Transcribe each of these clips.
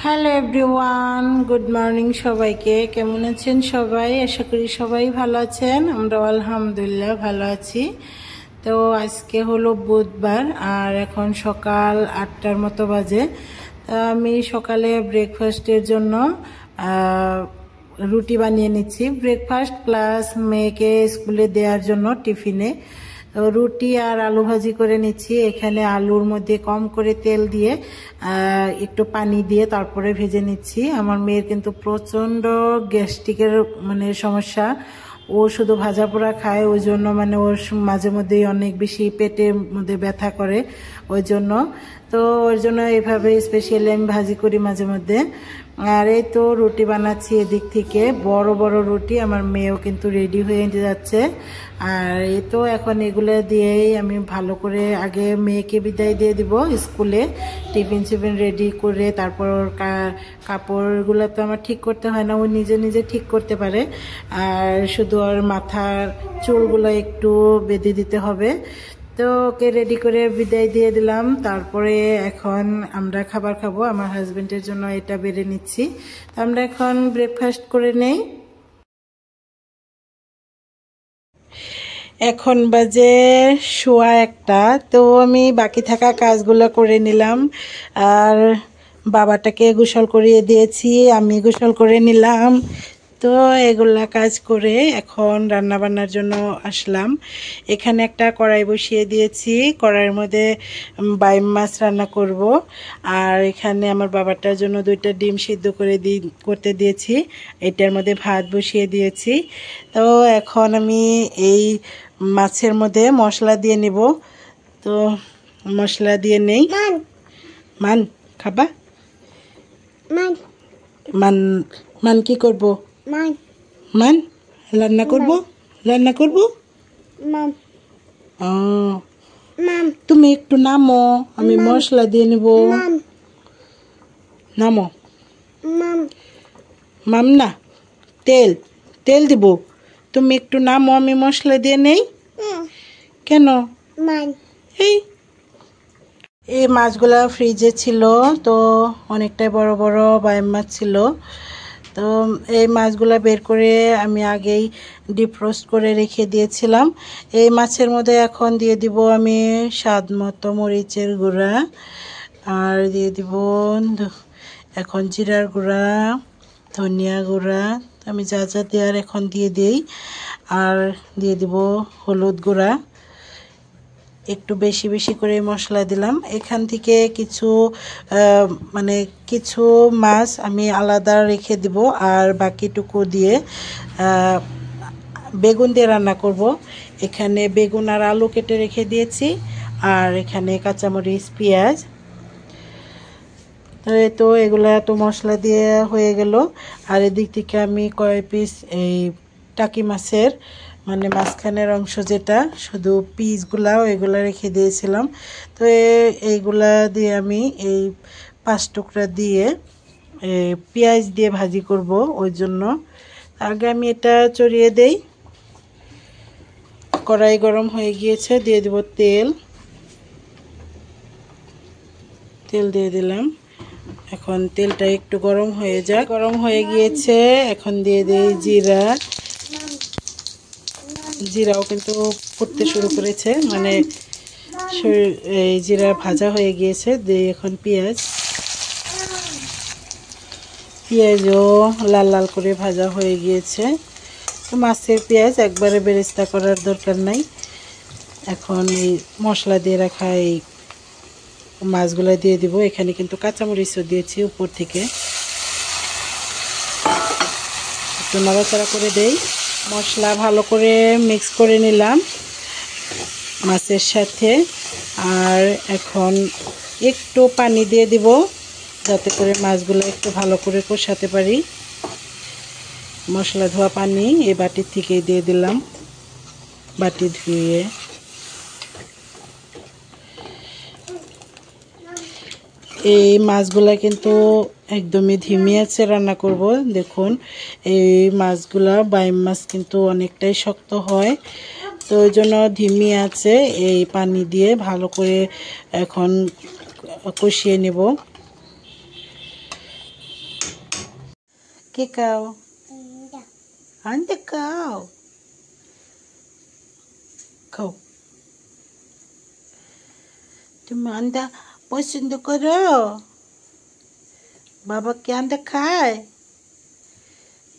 Hello everyone, good morning সবাইকে। কেমন আছেন সবাই? আশা করি সবাই ভালো আছেন। আমরা আলহামদুলিল্লাহ ভালো আছি। তো আজকে হলো বুধবার আর এখন সকাল 8টার মতো বাজে। তো আমি সকালে ব্রেকফাস্টের জন্য রুটি বানিয়ে নিচ্ছি, ব্রেকফাস্ট প্লাস মেয়েকে স্কুলে দেওয়ার জন্য টিফিনে। রুটি আর আলু ভাজি করে নিচ্ছি। এখানে আলুর মধ্যে কম করে তেল দিয়ে একটু পানি দিয়ে তারপরে ভেজে নিচ্ছি। আমার মেয়ের কিন্তু প্রচণ্ড গ্যাস্ট্রিকের সমস্যা। ও শুধু ভাজা পোড়া খায়, ওই জন্য ওর মাঝে মধ্যেই অনেক বেশি পেটের মধ্যে ব্যথা করে। ওই জন্য এভাবে স্পেশালি আমি ভাজি করি মাঝে মধ্যে। আর এই তো রুটি বানাচ্ছি এদিক থেকে, বড় বড় রুটি। আমার মেয়েও কিন্তু রেডি হয়ে যাচ্ছে। আর এই তো এখন এগুলো দিয়েই আমি ভালো করে আগে মেয়েকে বিদায় দিয়ে দিব স্কুলে, টিফিন রেডি করে তারপর ওর কাপড়গুলো তো আমার ঠিক করতে হয় না, ও নিজে নিজে ঠিক করতে পারে। আর শুধু ওর মাথার চুলগুলো একটু বেঁধে দিতে হবে। তো ওকে রেডি করে বিদায় দিয়ে দিলাম। তারপরে এখন আমরা খাবার খাবো। আমার হাজবেন্ডের জন্য এটা বেড়ে নিচ্ছি। আমরা এখন ব্রেকফাস্ট করে নেই। এখন বাজে 1:15। তো আমি বাকি থাকা কাজগুলো করে নিলাম। আর বাবাটাকে গোসল করিয়ে দিয়েছি, আমি গোসল করে নিলাম। তো এগুলা কাজ করে এখন রান্না বান্নার জন্য আসলাম। এখানে একটা কড়াই বসিয়ে দিয়েছি, কড়াইয়ের মধ্যে বাইম মাছ রান্না করব। আর এখানে আমার বাবাটার জন্য 2টা ডিম সিদ্ধ করতে দিয়েছি। এটার মধ্যে ভাত বসিয়ে দিয়েছি। তো এখন আমি এই মাছের মধ্যে মশলা দিয়ে নিব। তো মশলা দিয়ে নেই। মান খাবা? মান মান কি করব? মান রান্না করব, রান্না করব। তুমি একটু নামো, আমি মশলা দিয়ে নেব। নামো। মাম না, তেল তেল দিব। তুমি একটু নামো, আমি মশলা দিয়ে নেই। কেন? এই মাছগুলা ফ্রিজে ছিল, তো অনেকটাই বড় বড় বাইম মাছ ছিল। তো এই মাছগুলা বের করে আমি আগেই ডিফ্রোস্ট করে রেখে দিয়েছিলাম। এই মাছের মধ্যে এখন দিয়ে দিব আমি স্বাদ মতো মরিচের গুঁড়া, আর দিয়ে দিব এখন জিরার গুঁড়া, ধনিয়া গুঁড়া। আমি যা যা দেওয়ার এখন দিয়ে দিই। আর দিয়ে দিব হলুদ গুঁড়া। একটু বেশি বেশি করে মশলা দিলাম। এখান থেকে কিছু মাছ আমি আলাদা রেখে দিব, আর বাকিটুকু দিয়ে বেগুন দিয়ে রান্না করব। এখানে বেগুন আর আলু কেটে রেখে দিয়েছি, আর এখানে কাঁচামরিচ, পেঁয়াজ। তো এগুলা তো মশলা দিয়ে হয়ে গেল। আর এদিক থেকে আমি কয় পিস এই টাকি মাছের মাঝখানের অংশ, যেটা শুধু পিসগুলাও এগুলা রেখে দিয়েছিলাম। তো এইগুলা দিয়ে আমি এই 5 টুকরা দিয়ে পেঁয়াজ দিয়ে ভাজি করব। ওই জন্য আগে আমি এটা চড়িয়ে দেই। কড়াই গরম হয়ে গিয়েছে, দিয়ে দিব তেল। তেল দিয়ে দিলাম। এখন তেলটা একটু গরম হয়ে যাক। গরম হয়ে গিয়েছে, এখন দিয়ে দেই জিরা। জিরাও কিন্তু ফুটতে শুরু করেছে, এই জিরা ভাজা হয়ে গিয়েছে। দিয়ে এখন পেঁয়াজও লাল লাল করে ভাজা হয়ে গিয়েছে। তো মাছের পেঁয়াজ একবারে বেরেস্তা করার দরকার নাই। এখন এই মশলা দিয়ে রাখা এই মাছগুলো দিয়ে দিব। এখানে কিন্তু কাঁচামরিচও দিয়েছি উপর থেকে। একটু নাড়াচাড়া করে দেই। মশলা ভালো করে মিক্স করে নিলাম মাছের সাথে। আর এখন একটু পানি দিয়ে দিব, যাতে করে মাছগুলো একটু ভালো করে কষাতে পারি। মশলা ধোয়া পানি এই বাটির থেকেই দিয়ে দিলাম, বাটি ধুয়ে। এই মাছগুলা কিন্তু একদমই ধিমি আছে রান্না করব। দেখুন এই মাছগুলা বাইম মাছ কিন্তু অনেকটাই শক্ত হয়, তো ওই জন্য ধিমি আছে এই পানি দিয়ে ভালো করে এখন কষিয়ে নেব। কি খাও? আন্ডা খাও। খাও। তুমি আন্ডা পছন্দ করো? বাবা কি আন্ডা খায়?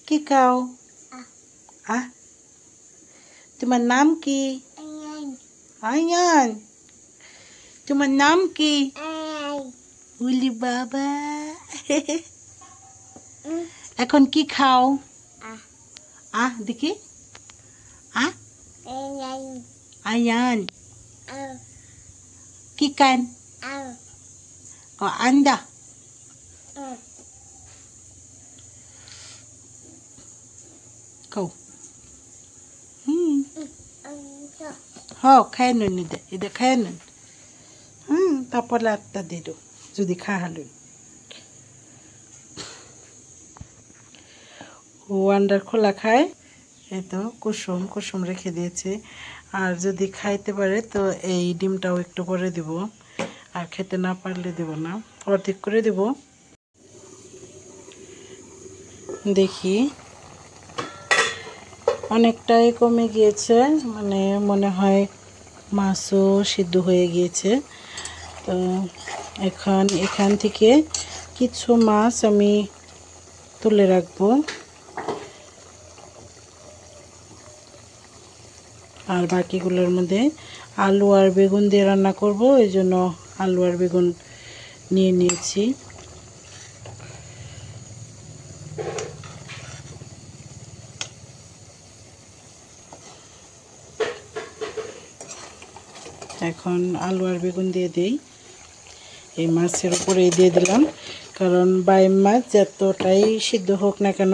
কি খাও? তোমার নাম কি? আয়ান। তোমার নাম কি? উলি বাবা। এখন কি খাও? দেখি। আয়ান। কি খান? আন্ডা। খাও। খাই নুন এটা খাই নুন। তারপর লাটটা দিয়ে দেবো যদি খাওয়ালুন। ও আন্ডার খোলা খায়, এই তো কুসুম কুসুম রেখে দিয়েছে। আর যদি খাইতে পারে তো এই ডিমটাও একটু করে দিব, আর খেতে না পারলে দেব না, অর্ধেক করে দেব। দেখি অনেকটাই কমে গিয়েছে, মানে মনে হয় মাছও সিদ্ধ হয়ে গিয়েছে। তো এখন এখান থেকে কিছু মাছ আমি তুলে রাখবো, আর বাকিগুলোর মধ্যে আলু আর বেগুন দিয়ে রান্না করব, এই জন্য আলু আর বেগুন নিয়ে নিয়েছি। এখন আলু আর বেগুন দিয়ে দিই, এই মাছের উপরে দিয়ে দিলাম, কারণ বাইম মাছ যতটাই সিদ্ধ হোক না কেন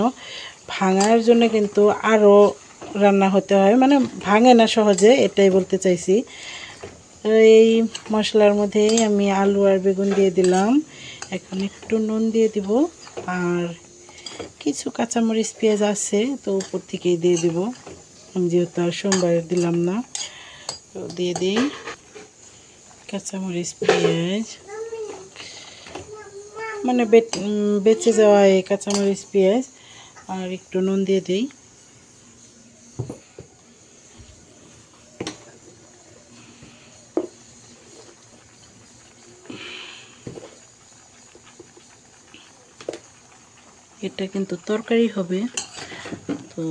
ভাঙার জন্য কিন্তু আরও রান্না হতে হয়, মানে ভাঙে না সহজে, এটাই বলতে চাইছি। এই মশলার মধ্যেই আমি আলু আর বেগুন দিয়ে দিলাম। এখন একটু নুন দিয়ে দিব, আর কিছু কাঁচামরিচ পেঁয়াজ আছে তো উপর থেকেই দিয়ে দিব, যেহেতু আর সোমবার দিলাম না, তো দিয়ে দিই কাঁচামরিচ পেঁয়াজ, মানে বেঁচে যাওয়া এই কাঁচামরিচ পেঁয়াজ, আর একটু নুন দিয়ে দিই। এটা কিন্তু তরকারি হবে, তো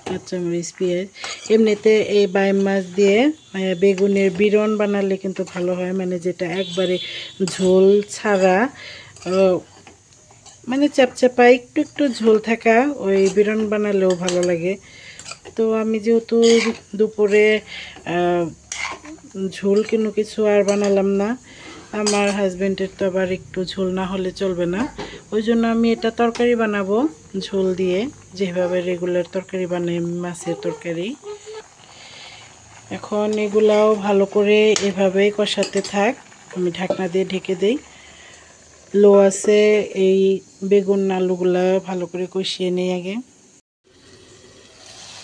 কাঁচামরিচ পেঁয়াজ, এমনিতে এই বাইম মাছ দিয়ে বেগুনের বিরন বানালে কিন্তু ভালো হয়, মানে যেটা একবারে ঝোল ছাড়া, মানে চ্যাপচ্যাপা একটু একটু ঝোল থাকা ওই বিরন বানালেও ভালো লাগে। তো আমি যেহেতু দুপুরে ঝোল কোনো কিছু আর বানালাম না, আমার হাজব্যান্ডের তো আবার একটু ঝোল না হলে চলবে না, ওই জন্য আমি এটা তরকারি বানাবো ঝোল দিয়ে, যেভাবে রেগুলার তরকারি বানাই মাছের তরকারি। এখন এগুলাও ভালো করে এভাবেই কষাতে থাক, আমি ঢাকনা দিয়ে ঢেকে দেই। লো আছে এই বেগুন আলুগুলা ভালো করে কষিয়ে নিই আগে।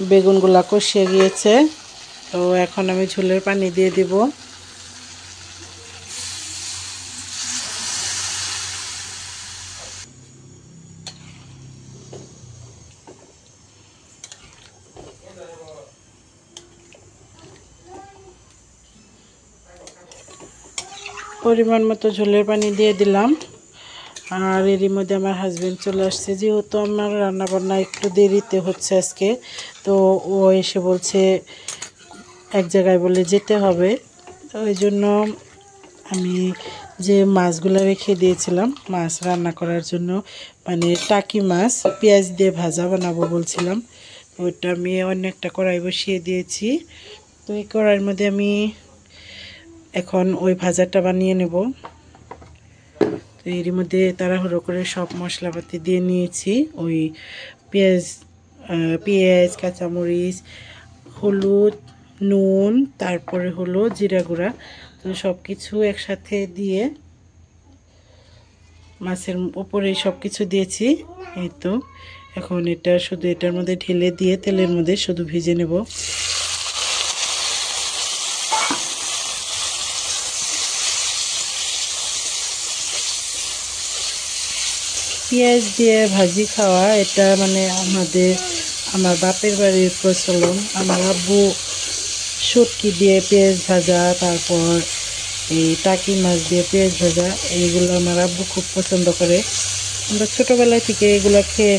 বেগুনগুলা কষিয়ে গিয়েছে, তো এখন আমি ঝোলের পানি দিয়ে দিব। পরিমাণ মতো ঝোলের পানি দিয়ে দিলাম, আর এরই মধ্যে আমার হাজব্যান্ড চলে আসছে, যেহেতু আমার রান্নাবান্না একটু দেরিতে হচ্ছে আজকে, তো ও এসে বলছে এক জায়গায় বলে যেতে হবে, তো ওই জন্য আমি যে মাছগুলো রেখে দিয়েছিলাম মাছ রান্না করার জন্য, মানে টাকি মাছ পেঁয়াজ দিয়ে ভাজা বানাবো বলছিলাম, ওইটা আমি অন্য একটা কড়াই বসিয়ে দিয়েছি। তো এই কড়াইয়ের মধ্যে আমি এখন ওই ভাজাটা বানিয়ে নেব। তো এর মধ্যে তাড়াহুড়ো করে সব মশলাপাতি দিয়ে নিয়েছি, ওই পেঁয়াজ কাঁচামরিচ হলুদ নুন তারপরে হলো জিরা গুঁড়া, তো সব কিছু একসাথে দিয়ে মাছের উপরে সব কিছু দিয়েছি। এই তো এখন এটা শুধু এটার মধ্যে ঢেলে দিয়ে তেলের মধ্যে শুধু ভেজে নেব। পেঁয়াজ দিয়ে ভাজি খাওয়া এটা মানে আমার বাপের বাড়ির প্রচলন। আমার আব্বু শুটকি দিয়ে পেঁয়াজ ভাজা, তারপর এই টাকি মাছ দিয়ে পেঁয়াজ ভাজা, এইগুলো আমার আব্বু খুব পছন্দ করে। আমরা ছোটোবেলা থেকে এগুলো খেয়ে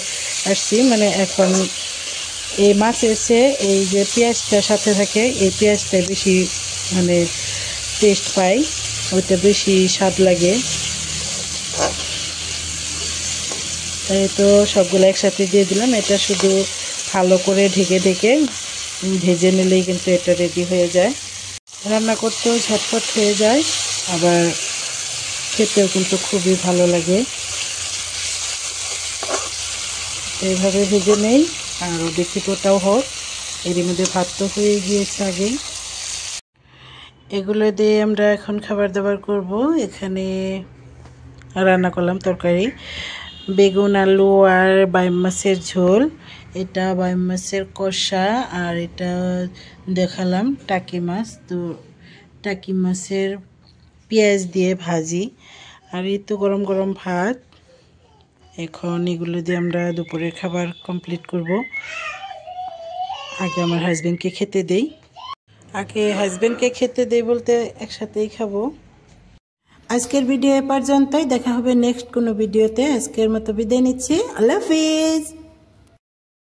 আসছি। মানে এখন এই মাছের চেয়ে এই যে পেঁয়াজটা সাথে থাকে, এই পেঁয়াজটা বেশি মানে টেস্ট পাই, ওইটা বেশি স্বাদ লাগে। তাই তো সবগুলো একসাথে দিয়ে দিলাম। এটা শুধু ভালো করে ঢেকে ঢেকে ভেজে নিলেই কিন্তু এটা রেডি হয়ে যায়। রান্না করতেও ঝটপট হয়ে যায়, আবার খেতেও কিন্তু খুবই ভালো লাগে। এইভাবে ভেজে নেই, আর দেখি ওটাও হোক। এর মধ্যে ভাত তো হয়ে গিয়েছে আগেই। এগুলো দিয়ে আমরা এখন খাবার দাবার করব। এখানে রান্না করলাম তরকারি, বেগুন আলু আর বাইম মাছের ঝোল, এটা বাইম মাছের কষা, আর এটা দেখালাম টাকি মাছ। তো টাকি মাছের পেঁয়াজ দিয়ে ভাজি, আর এই তো গরম গরম ভাত। এখন এগুলো দিয়ে আমরা দুপুরের খাবার কমপ্লিট করব। আগে আমার হাজবেন্ডকে খেতে দেই। বলতে একসাথেই খাবো। আজকের ভিডিও এ পর্যন্তই, দেখা হবে নেক্সট কোনো ভিডিওতে। আজকের মতো বিদায় নিচ্ছি, আল্লাহ হাফিজ।